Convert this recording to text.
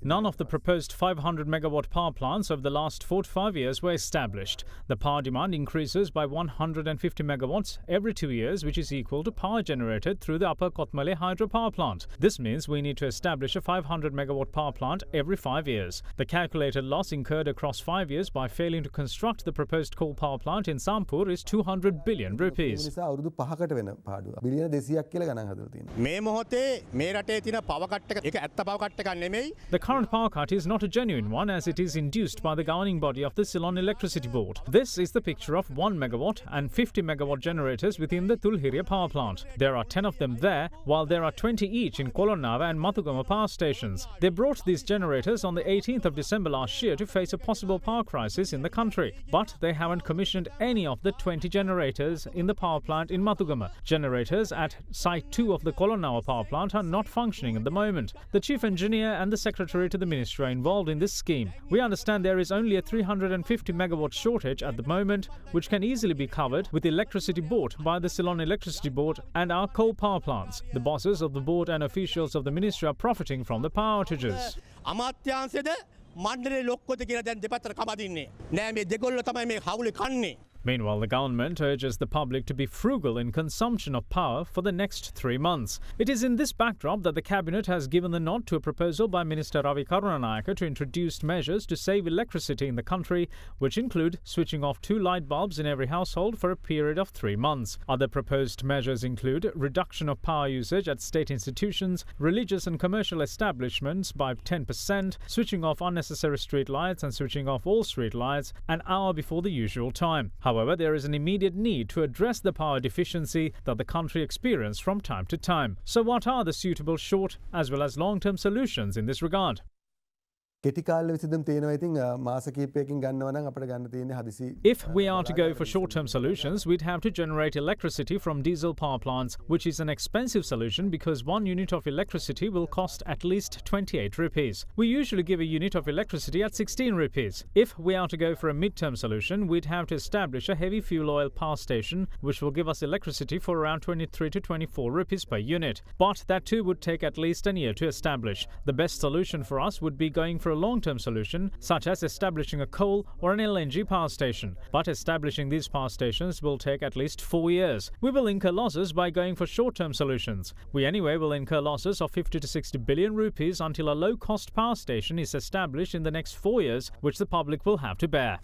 None of the proposed 500 megawatt power plants over the last 4 to 5 years were established. The power demand increases by 150 megawatts every 2 years, which is equal to power generated through the Upper Kotmale hydropower plant. This means we need to establish a 500 megawatt power plant every 5 years. The calculated loss incurred across 5 years by failing to construct the proposed coal power plant in Sampur is 200 billion rupees. The current power cut is not a genuine one, as it is induced by the governing body of the Ceylon Electricity Board. This is the picture of 1 megawatt and 50 megawatt generators within the Tulhiria power plant. There are 10 of them there, while there are 20 each in Kolonava and Mathugama power stations. They brought these generators on the 18th of December last year to face a possible power crisis in the country. But they haven't commissioned any of the 20 generators in the power plant in Mathugama. Generators at Site 2 of the Kolonava power plant are not functioning at the moment. The chief engineer and the secretary to the ministry are involved in this scheme. We understand there is only a 350 megawatt shortage at the moment, which can easily be covered with electricity bought by the Ceylon Electricity Board and our coal power plants. The bosses of the board and officials of the ministry are profiting from the power outages. Meanwhile, the government urges the public to be frugal in consumption of power for the next 3 months. It is in this backdrop that the cabinet has given the nod to a proposal by Minister Ravi Karunanayake to introduce measures to save electricity in the country, which include switching off 2 light bulbs in every household for a period of 3 months. Other proposed measures include reduction of power usage at state institutions, religious and commercial establishments by 10%, switching off unnecessary street lights and switching off all street lights an hour before the usual time. However, there is an immediate need to address the power deficiency that the country experiences from time to time. So what are the suitable short as well as long-term solutions in this regard? If we are to go for short-term solutions, we'd have to generate electricity from diesel power plants, which is an expensive solution because 1 unit of electricity will cost at least 28 rupees. We usually give a unit of electricity at 16 rupees. If we are to go for a mid-term solution, we'd have to establish a heavy fuel oil power station, which will give us electricity for around 23 to 24 rupees per unit. But that too would take at least a year to establish. The best solution for us would be going for a long-term solution, such as establishing a coal or an LNG power station. But establishing these power stations will take at least 4 years. We will incur losses by going for short-term solutions. We anyway will incur losses of 50 to 60 billion rupees until a low-cost power station is established in the next 4 years, which the public will have to bear.